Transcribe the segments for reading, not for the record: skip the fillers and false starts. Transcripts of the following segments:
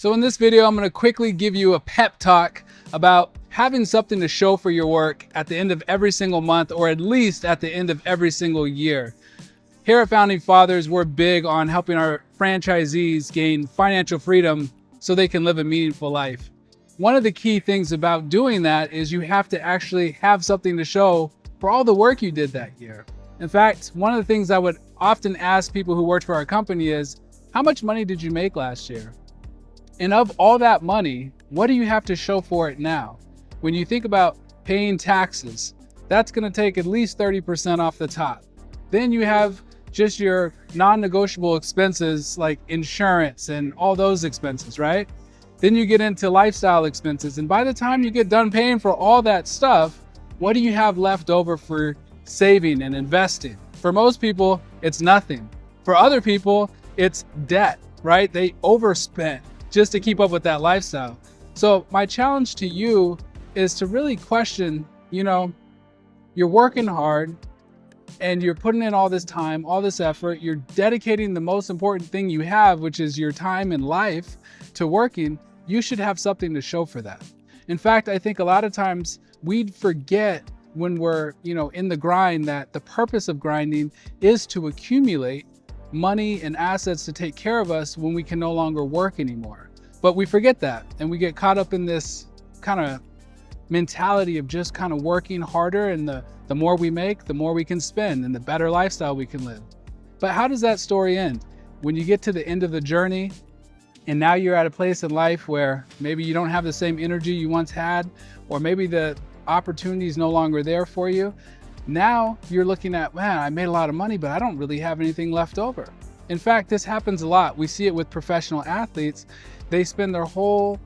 So in this video, I'm going to quickly give you a pep talk about having something to show for your work at the end of every single month, or at least at the end of every single year. Here at Founding Fathers, we're big on helping our franchisees gain financial freedom so they can live a meaningful life. One of the key things about doing that is you have to actually have something to show for all the work you did that year. In fact, one of the things I would often ask people who worked for our company is, how much money did you make last year? And of all that money, what do you have to show for it now? When you think about paying taxes, that's going to take at least 30% off the top. Then you have just your non-negotiable expenses like insurance and all those expenses, right? Then you get into lifestyle expenses. And by the time you get done paying for all that stuff, what do you have left over for saving and investing? For most people, it's nothing. For other people, it's debt, right? They overspent just to keep up with that lifestyle. So my challenge to you is to really question, you're working hard and you're putting in all this time, all this effort, you're dedicating the most important thing you have, which is your time in life, to working. You should have something to show for that. In fact, I think a lot of times we'd forget when we're, in the grind, that the purpose of grinding is to accumulate money and assets to take care of us when we can no longer work anymore. But we forget that, and we get caught up in this kind of mentality of just kind of working harder, and the more we make, the more we can spend and the better lifestyle we can live. But how does that story end? When you get to the end of the journey and now you're at a place in life where maybe you don't have the same energy you once had, or maybe the opportunity is no longer there for you. Now you're looking at, man, I made a lot of money, but I don't really have anything left over. In fact, this happens a lot. We see it with professional athletes. They spend their whole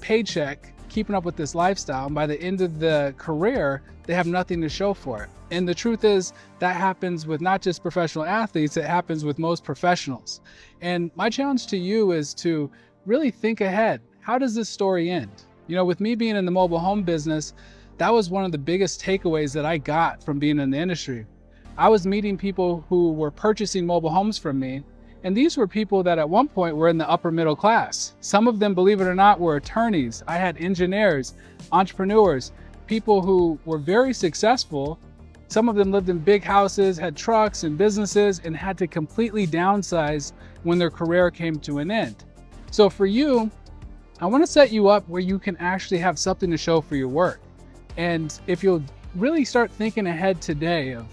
paycheck keeping up with this lifestyle, and by the end of the career, they have nothing to show for it. And the truth is that happens with not just professional athletes, it happens with most professionals. And my challenge to you is to really think ahead. How does this story end? With me being in the mobile home business, that was one of the biggest takeaways that I got from being in the industry. I was meeting people who were purchasing mobile homes from me, and these were people that at one point were in the upper middle class. Some of them, believe it or not, were attorneys. I had engineers, entrepreneurs, people who were very successful. Some of them lived in big houses, had trucks and businesses, and had to completely downsize when their career came to an end. So for you, I want to set you up where you can actually have something to show for your work. And if you'll really start thinking ahead today of,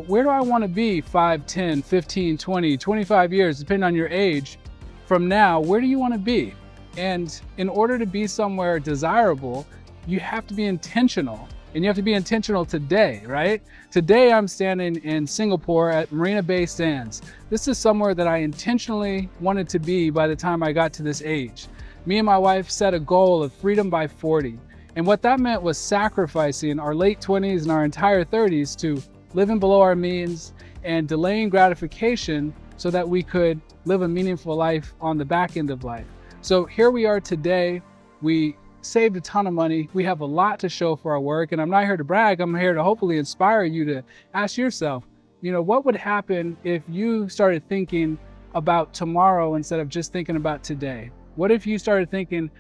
where do I want to be 5, 10, 15, 20, 25 years, depending on your age, from now, where do you want to be? And in order to be somewhere desirable, you have to be intentional, and you have to be intentional today, right? Today, I'm standing in Singapore at Marina Bay Sands. This is somewhere that I intentionally wanted to be by the time I got to this age. Me and my wife set a goal of freedom by 40. And what that meant was sacrificing our late 20s and our entire 30s to living below our means and delaying gratification so that we could live a meaningful life on the back end of life. So here we are today. We saved a ton of money. We have a lot to show for our work. And I'm not here to brag. I'm here to hopefully inspire you to ask yourself, what would happen if you started thinking about tomorrow instead of just thinking about today? What if you started thinking,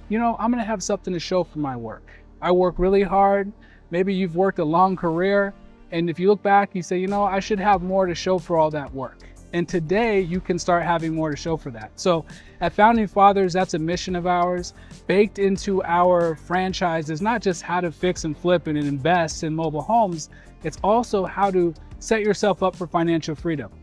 I'm going to have something to show for my work. I work really hard. Maybe you've worked a long career. And if you look back, you say, I should have more to show for all that work. And today you can start having more to show for that. So at Founding Fathers, that's a mission of ours. Baked into our franchise is not just how to fix and flip and invest in mobile homes. It's also how to set yourself up for financial freedom.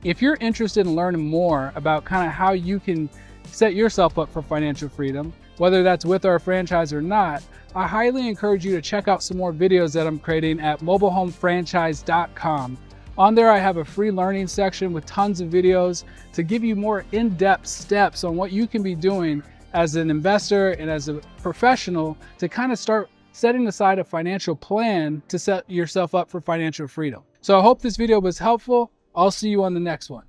If you're interested in learning more about kind of how you can set yourself up for financial freedom, whether that's with our franchise or not, I highly encourage you to check out some more videos that I'm creating at mobilehomefranchise.com. On there, I have a free learning section with tons of videos to give you more in-depth steps on what you can be doing as an investor and as a professional to kind of start setting aside a financial plan to set yourself up for financial freedom. So I hope this video was helpful. I'll see you on the next one.